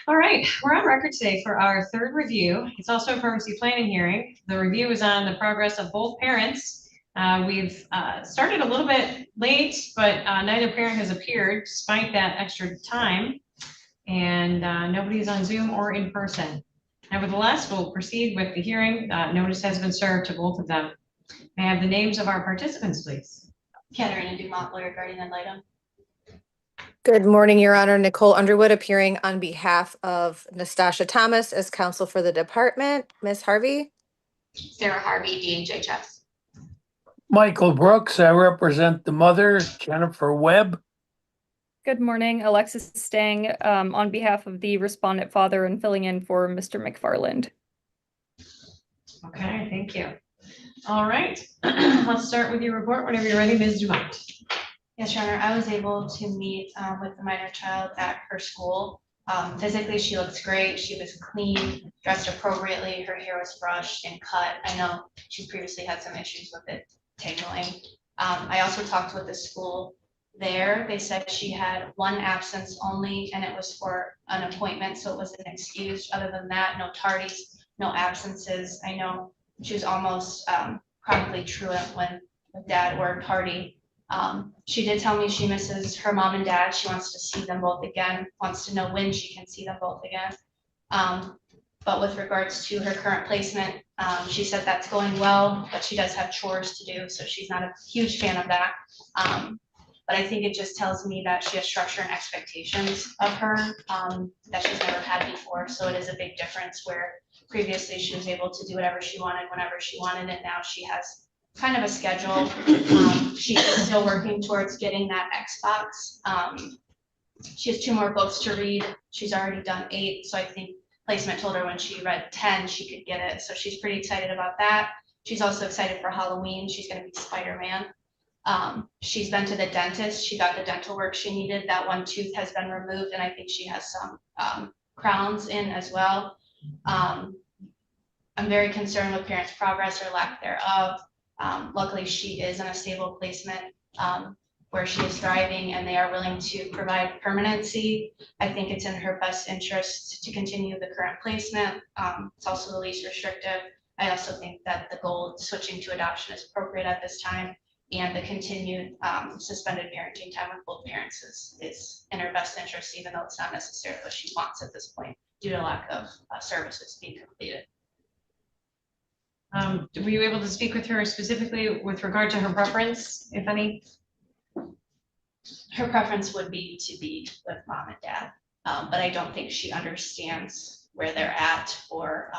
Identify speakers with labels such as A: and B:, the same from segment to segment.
A: All right, we're on record today for our third review. It's also a permanency planning hearing. The review is on the progress of both parents. We've started a little bit late, but neither parent has appeared despite that extra time. And nobody's on Zoom or in person. Nevertheless, we'll proceed with the hearing. Notice has been served to both of them. May I have the names of our participants, please?
B: Katarina Dumont, lawyer, guardian ad litem.
C: Good morning, Your Honor. Nicole Underwood appearing on behalf of Natasha Thomas as counsel for the department. Ms. Harvey?
B: Sarah Harvey, DHHS.
D: Michael Brooks, I represent the mother, Jennifer Webb.
E: Good morning, Alexis Stang, on behalf of the respondent father and filling in for Mr. McFarland.
A: Okay, thank you. All right, let's start with your report whenever you're ready, Ms. Dumont.
B: Yes, Your Honor, I was able to meet with the minor child at her school. Physically, she looks great. She was clean, dressed appropriately. Her hair was brushed and cut. I know she's previously had some issues with it tangling. I also talked with the school there. They said she had one absence only, and it was for an appointment, so it wasn't excused. Other than that, no tardies, no absences. I know she was almost chronically truant when dad were tardy. She did tell me she misses her mom and dad. She wants to see them both again, wants to know when she can see them both again. But with regards to her current placement, she said that's going well, but she does have chores to do, so she's not a huge fan of that. But I think it just tells me that she has structure and expectations of her that she's never had before. So it is a big difference where previously she was able to do whatever she wanted, whenever she wanted it. Now she has kind of a schedule. She is still working towards getting that Xbox. She has 2 more books to read. She's already done 8. So I think placement told her when she read 10, she could get it. So she's pretty excited about that. She's also excited for Halloween. She's going to be Spider-Man. She's been to the dentist. She got the dental work she needed. That one tooth has been removed, and I think she has some crowns in as well. I'm very concerned with parents' progress or lack thereof. Luckily, she is in a stable placement where she is thriving, and they are willing to provide permanency. I think it's in her best interest to continue the current placement. It's also the least restrictive. I also think that the goal of switching to adoption is appropriate at this time, and the continued suspended parenting time with both parents is in her best interest, even though it's not necessarily what she wants at this point due to lack of services being completed.
A: Were you able to speak with her specifically with regard to her preference, if any?
B: Her preference would be to be with mom and dad, but I don't think she understands where they're at or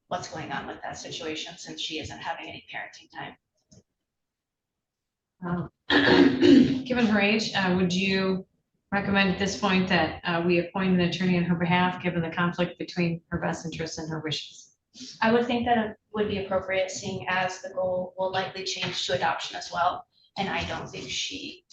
B: what's going on with that situation since she isn't having any parenting time.
A: Given her age, would you recommend at this point that we appoint an attorney on her behalf, given the conflict between her best interests and her wishes?
B: I would think that it would be appropriate, seeing as the goal will likely change to adoption as well. And I don't think she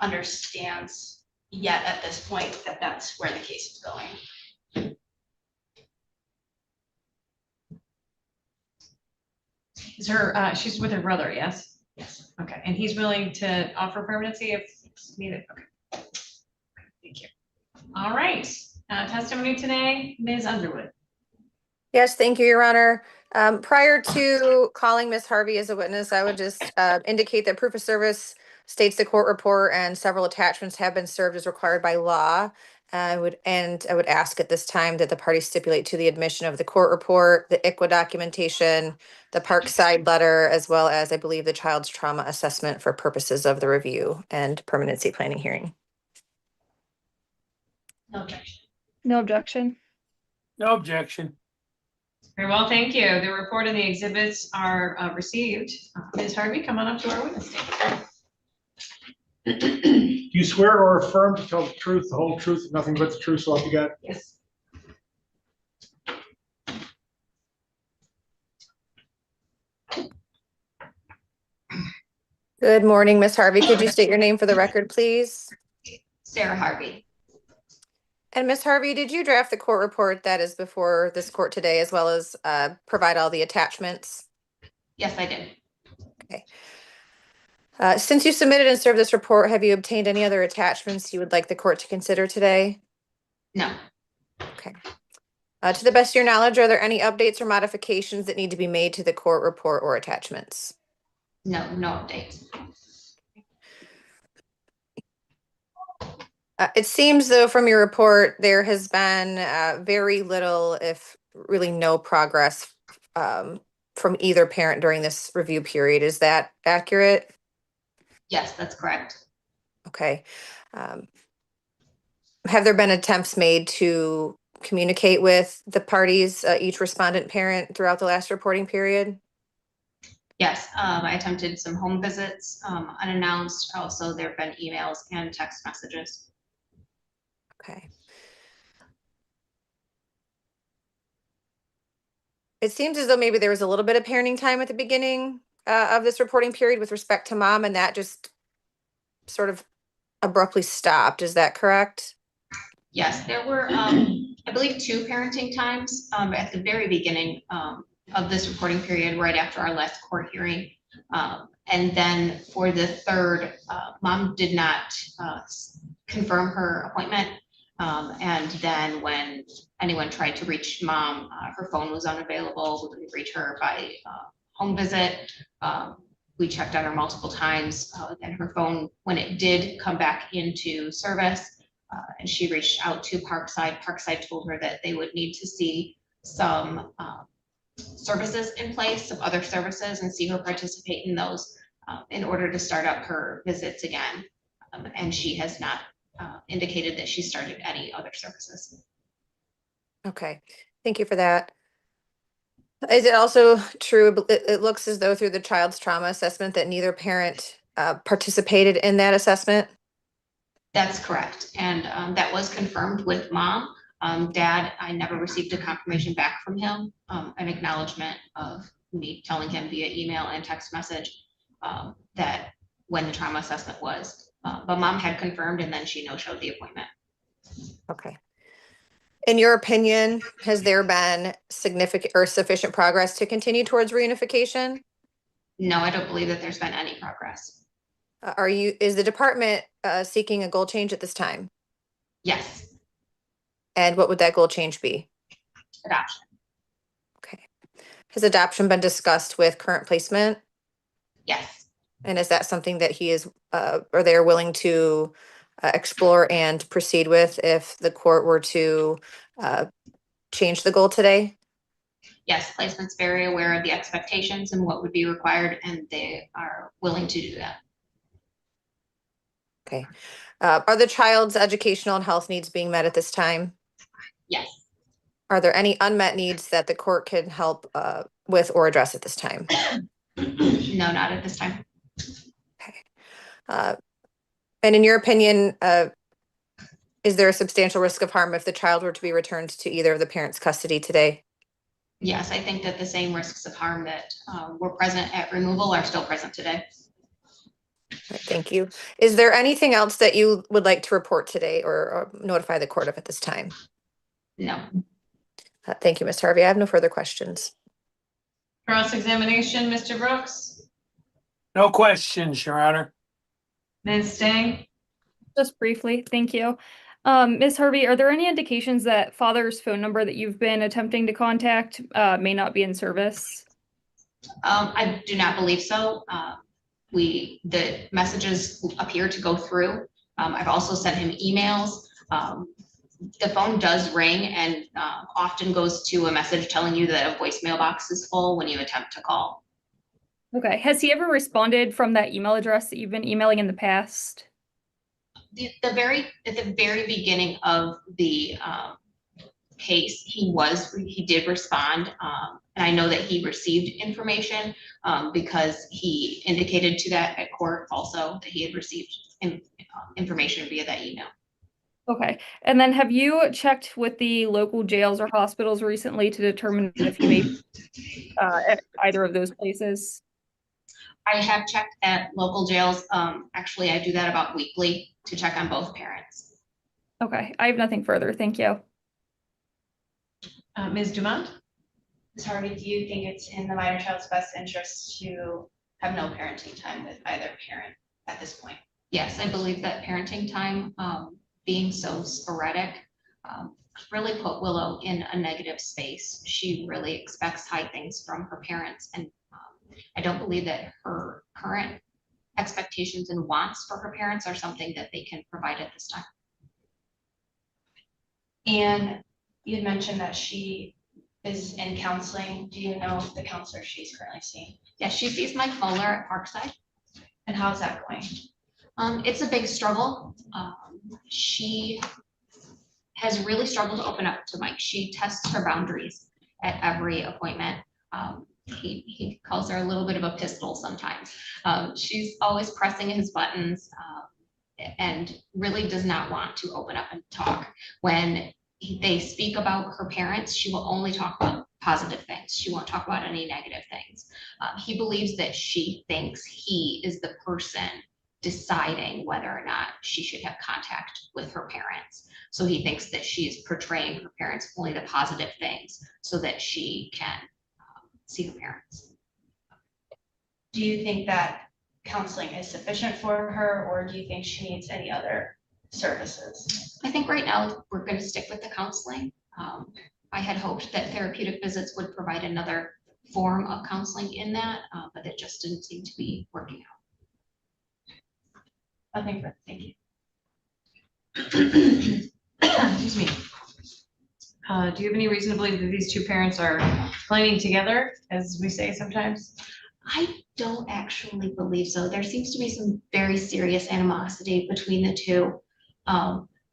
B: understands yet at this point that that's where the case is going.
A: Is her, she's with her brother, yes?
B: Yes.
A: Okay, and he's willing to offer permanency if needed? Okay. Thank you. All right, testimony today, Ms. Underwood.
C: Yes, thank you, Your Honor. Prior to calling Ms. Harvey as a witness, I would just indicate that proof of service states the court report and several attachments have been served as required by law. I would ask at this time that the parties stipulate to the admission of the court report, the ICWA documentation, the Parkside letter, as well as, I believe, the child's trauma assessment for purposes of the review and permanency planning hearing.
B: No objection.
E: No objection.
D: No objection.
A: Very well, thank you. The report and the exhibits are received. Ms. Harvey, come on up to our witness stand.
F: Do you swear or affirm to tell the truth, the whole truth, and nothing but the truth, so help you God?
A: Yes.
C: Good morning, Ms. Harvey. Could you state your name for the record, please?
B: Sarah Harvey.
C: And Ms. Harvey, did you draft the court report that is before this court today, as well as provide all the attachments?
B: Yes, I did.
C: Okay. Since you submitted and served this report, have you obtained any other attachments you would like the court to consider today?
B: No.
C: Okay. To the best of your knowledge, are there any updates or modifications that need to be made to the court report or attachments?
B: No, no updates.
C: It seems though from your report, there has been very little, if really no progress from either parent during this review period. Is that accurate?
B: Yes, that's correct.
C: Okay. Have there been attempts made to communicate with the parties, each respondent parent throughout the last reporting period?
B: Yes, I attempted some home visits, unannounced. Also, there have been emails and text messages.
C: Okay. It seems as though maybe there was a little bit of parenting time at the beginning of this reporting period with respect to mom, and that just sort of abruptly stopped. Is that correct?
B: Yes, there were, I believe, 2 parenting times at the very beginning of this reporting period, right after our last court hearing. And then for the third, mom did not confirm her appointment. And then when anyone tried to reach mom, her phone was unavailable. We couldn't reach her by home visit. We checked on her multiple times, and her phone, when it did come back into service, and she reached out to Parkside. Parkside told her that they would need to see some services in place, some other services, and see her participate in those in order to start up her visits again. And she has not indicated that she started any other services.
C: Okay, thank you for that. Is it also true, it looks as though through the child's trauma assessment that neither parent participated in that assessment?
B: That's correct. And that was confirmed with mom. Dad, I never received a confirmation back from him, an acknowledgement of me telling him via email and text message that when the trauma assessment was. But mom had confirmed, and then she no-showed the appointment.
C: Okay. In your opinion, has there been significant or sufficient progress to continue towards reunification?
B: No, I don't believe that there's been any progress.
C: Is the department seeking a goal change at this time?
B: Yes,
C: And what would that goal change be?
B: adoption.
C: Okay. Has adoption been discussed with current placement?
B: Yes,
C: And is that something that he is, or they are willing to explore and proceed with if the court were to change the goal today?
B: yes, placement's very aware of the expectations and what would be required, and they are willing to do that.
C: Okay. Are the child's educational and health needs being met at this time?
B: Yes,
C: Are there any unmet needs that the court can help with or address at this time?
B: no, not at this time.
C: Okay. And in your opinion, is there a substantial risk of harm if the child were to be returned to either of the parents' custody today?
B: Yes, I think that the same risks of harm that were present at removal are still present today.
C: All right, thank you. Is there anything else that you would like to report today or notify the court of at this time?
B: No.
C: Thank you, Ms. Harvey. I have no further questions.
A: Cross-examination, Mr. Brooks,
D: No questions, Your Honor.
A: Ms. Stang,
E: Just briefly, thank you. Ms. Harvey, are there any indications that father's phone number that you've been attempting to contact may not be in service?
B: I do not believe so. The messages appear to go through. I've also sent him emails. The phone does ring and often goes to a message telling you that a voicemail box is full when you attempt to call.
E: Okay. Has he ever responded from that email address that you've been emailing in the past?
B: At the very beginning of the case, he did respond, and I know that he received information because he indicated to that at court also that he had received information via that email.
E: Okay. And then have you checked with the local jails or hospitals recently to determine if he may be at either of those places?
B: I have checked at local jails. Actually, I do that about weekly to check on both parents.
E: Okay. I have nothing further. Thank you.
A: Ms. Dumont,
B: Ms. Harvey, do you think it's in the minor child's best interest to have no parenting time with either parent at this point? Yes, I believe that parenting time being so sporadic
G: really put Willow in a negative space. She really expects high things from her parents, and I don't believe that her current expectations and wants for her parents are something that they can provide at this time.
B: And you had mentioned that she is in counseling. Do you know the counselor she's currently seeing?
G: Yeah, she sees Mike Muller at Parkside.
B: And how's that going?
G: It's a big struggle. She has really struggled to open up to Mike. She tests her boundaries at every appointment. He calls her a little bit of a pistol sometimes. She's always pressing his buttons and really does not want to open up and talk. When they speak about her parents, she will only talk about positive things. She won't talk about any negative things. He believes that she thinks he is the person deciding whether or not she should have contact with her parents. So he thinks that she is portraying her parents only the positive things so that she can see her parents.
B: Do you think that counseling is sufficient for her, or do you think she needs any other services?
G: I think right now we're going to stick with the counseling. I had hoped that therapeutic visits would provide another form of counseling in that, but it just didn't seem to be working out.
B: Nothing further. Thank you.
A: Excuse me. Do you have any reason to believe that these two parents are planning together, as we say sometimes?
G: I don't actually believe so. There seems to be some very serious animosity between the two.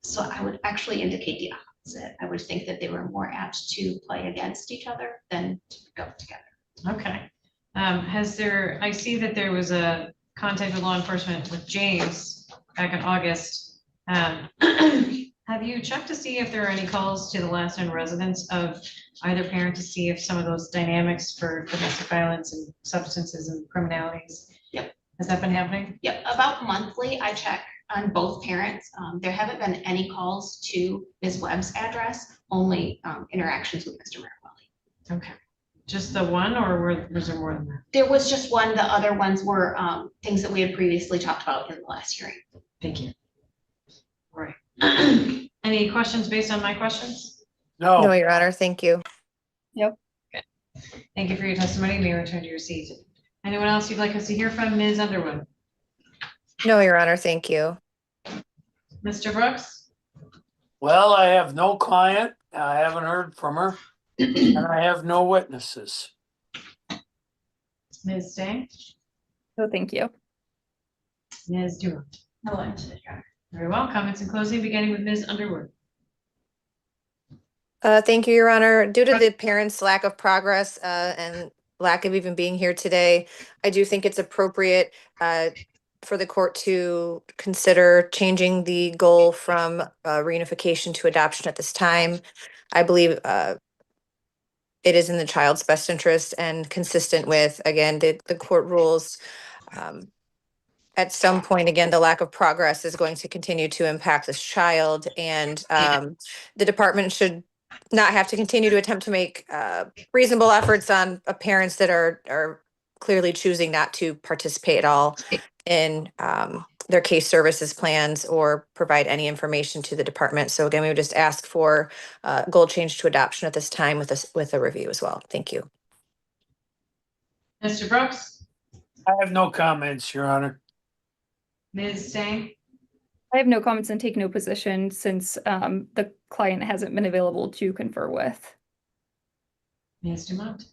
G: So I would actually indicate the opposite. I would think that they were more apt to play against each other than to go together.
A: Okay. I see that there was a contact with law enforcement with James back in August. Have you checked to see if there are any calls to the last known residents of either parent to see if some of those dynamics for domestic violence and substances and criminalities?
G: Yep.
A: Has that been happening?
G: Yep, about monthly, I check on both parents. There haven't been any calls to Ms. Webb's address, only interactions with Mr. Meriwether.
A: Okay. Just the one, or was there more than that?
G: There was just one. The other ones were things that we had previously talked about in the last hearing.
A: Thank you. All right. Any questions based on my questions?
C: No,
D: No,
C: Your Honor, thank you.
A: Thank you for your testimony. You may return to your seat. Anyone else you'd like us to hear from? Ms. Underwood?
C: No, Your Honor, thank you.
A: Mr. Brooks?
D: well, I have no client. I haven't heard from her. And I have no witnesses.
A: Ms. Day?
E: So thank you.
A: Ms. Dumont?
B: No one to the Your
A: Very well. Comments in closing, beginning with Ms. Underwood.
C: Thank you, Your Honor. Due to the parents' lack of progress and lack of even being here today, I do think it's appropriate for the court to consider changing the goal from reunification to adoption at this time. I believe it is in the child's best interest and consistent with, again, the court rules. At some point, again, the lack of progress is going to continue to impact this child, and the department should not have to continue to attempt to make reasonable efforts on parents that are clearly choosing not to participate at all in their case services plans or provide any information to the department. So again, we would just ask for goal change to adoption at this time with a review as well. Thank you.
A: Mr. Brooks?
D: I have no comments, Your Honor.
A: Ms. Stang?
E: I have no comments and take no position since the client hasn't been available to confer with.
A: Ms. Dumont?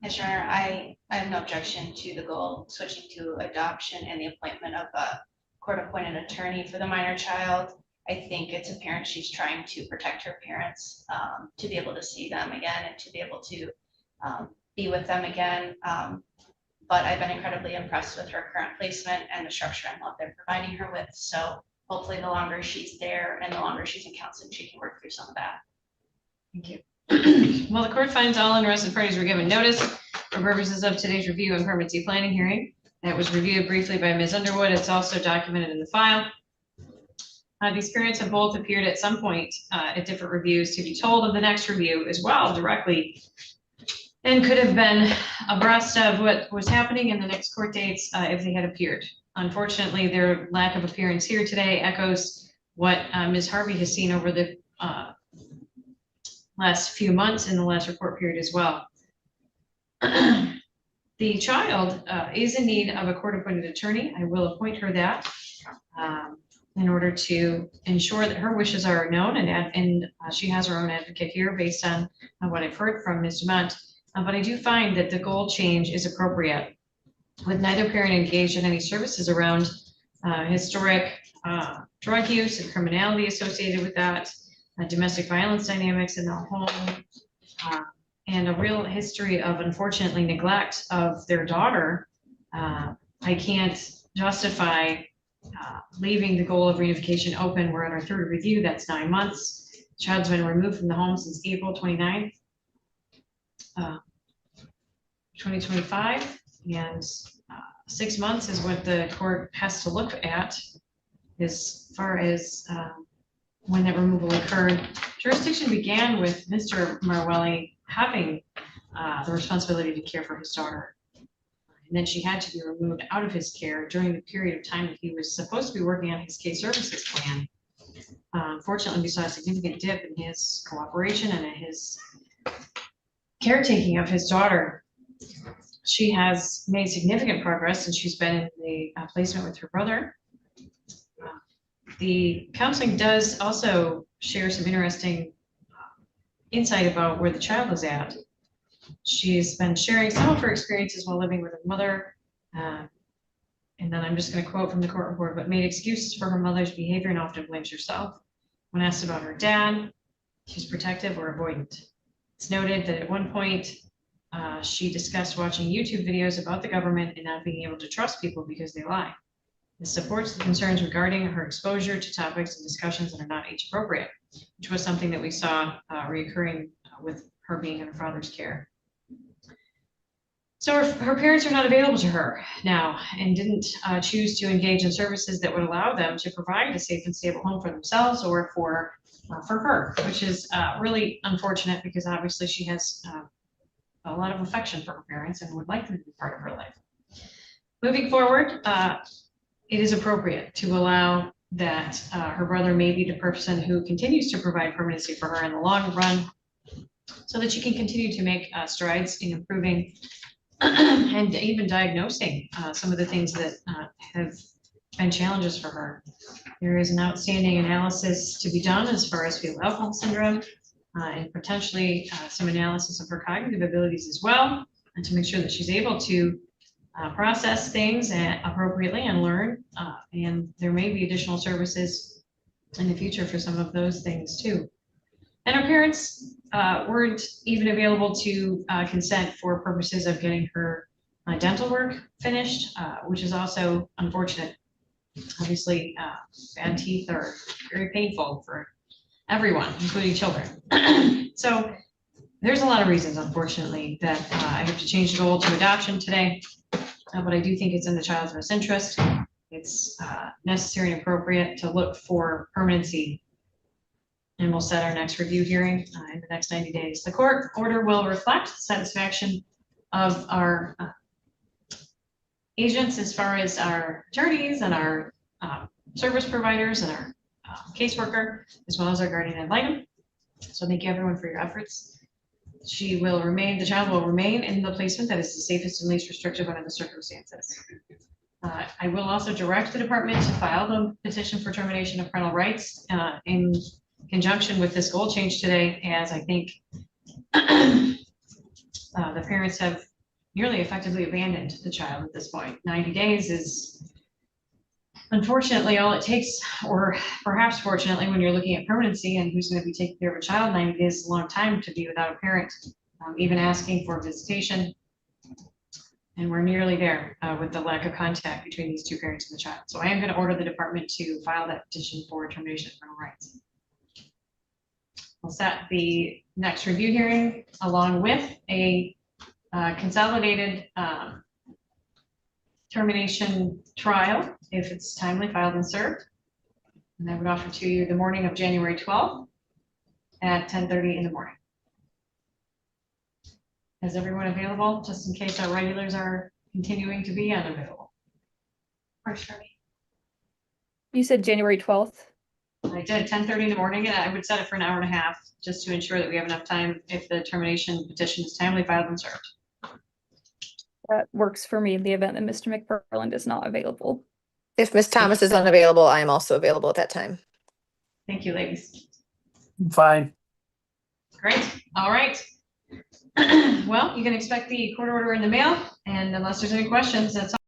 B: Yes, Your Honor, I have no objection to the goal switching to adoption and the appointment of a court-appointed attorney for the minor child. I think it's apparent she's trying to protect her parents, to be able to see them again and to be able to be with them again. But I've been incredibly impressed with her current placement and the structure and love they're providing her with. So hopefully the longer she's there and the longer she's in counseling, she can work through some of that.
A: Thank you. Well, the court finds all interested parties were given notice for purposes of today's review and permanency planning hearing. That was reviewed briefly by Ms. Underwood. It's also documented in the file. These parents have both appeared at some point at different reviews to be told of the next review as well directly, and could have been abreast of what was happening in the next court dates if they had appeared. Unfortunately, their lack of appearance here today echoes what Ms. Harvey has seen over the last few months in the last report period as well. The child is in need of a court-appointed attorney. I will appoint her that in order to ensure that her wishes are known, and she has her own advocate here based on what I've heard from Ms. Dumont. But I do find that the goal change is appropriate, with neither parent engaged in any services around historic drug use and criminality associated with that, domestic violence dynamics in the home, and a real history of, unfortunately, neglect of their daughter. I can't justify leaving the goal of reunification open. We're at our third review. That's 9 months. The child's been removed from the home since April 29th, 2025, and 6 months is what the court has to look at as far as when that removal occurred. Jurisdiction began with Mr. Meriwether having the responsibility to care for his daughter. And then she had to be removed out of his care during the period of time that he was supposed to be working on his case services plan. Unfortunately, we saw a significant dip in his cooperation and in his caretaking of his daughter. She has made significant progress since she's been in the placement with her brother. The counseling does also share some interesting insight about where the child is at. She's been sharing some of her experiences while living with her mother. And then I'm just going to quote from the court report, but made excuses for her mother's behavior and often blames herself. When asked about her dad, she's protective or avoidant. It's noted that at one point, she discussed watching YouTube videos about the government and not being able to trust people because they lie. This supports the concerns regarding her exposure to topics and discussions that are not age appropriate, which was something that we saw reoccurring with her being in her father's care. So her parents are not available to her now and didn't choose to engage in services that would allow them to provide a safe and stable home for themselves or for her, which is really unfortunate because obviously she has a lot of affection for her parents and would like them to be part of her life. Moving forward, it is appropriate to allow that her brother may be the person who continues to provide permanency for her in the long run so that she can continue to make strides in improving and even diagnosing some of the things that have been challenges for her. There is an outstanding analysis to be done as far as fetal alcohol syndrome and potentially some analysis of her cognitive abilities as well, and to make sure that she's able to process things appropriately and learn. And there may be additional services in the future for some of those things too. And her parents weren't even available to consent for purposes of getting her dental work finished, which is also unfortunate. Obviously, bad teeth are very painful for everyone, including children. So there's a lot of reasons, unfortunately, that I have to change the goal to adoption today. But I do think it's in the child's best interest. It's necessary and appropriate to look for permanency. And we'll set our next review hearing in the next 90 days. The court order will reflect satisfaction of our agents as far as our attorneys and our service providers and our caseworker, as well as our guardian ad litem. So thank you everyone for your efforts. The child will remain in the placement that is the safest and least restrictive under the circumstances. I will also direct the department to file the petition for termination of parental rights in conjunction with this goal change today, as I think the parents have nearly effectively abandoned the child at this point. 90 days is unfortunately all it takes, or perhaps fortunately, when you're looking at permanency and who's going to be taking care of a child. 90 days is a long time to be without a parent, even asking for visitation. And we're nearly there with the lack of contact between these two parents and the child. So I am going to order the department to file that petition for termination of parental rights. We'll set the next review hearing along with a consolidated termination trial if it's timely filed and served. And I would offer to you the morning of January 12th at 10:30 in the morning. Is everyone available, just in case our regulars are continuing to be unavailable?
B: For sure.
E: You said January 12th?
A: I did 10:30 in the morning, and I would set it for an hour and a half, just to ensure that we have enough time if the termination petition is timely filed and served.
E: That works for me in the event that Mr. McFarland is not available.
C: If Ms. Thomas is unavailable, I am also available at that time.
A: Thank you, ladies.
D: Fine.
A: Great, all right. Well, you can expect the court order in the mail, and unless there's any questions, that's all.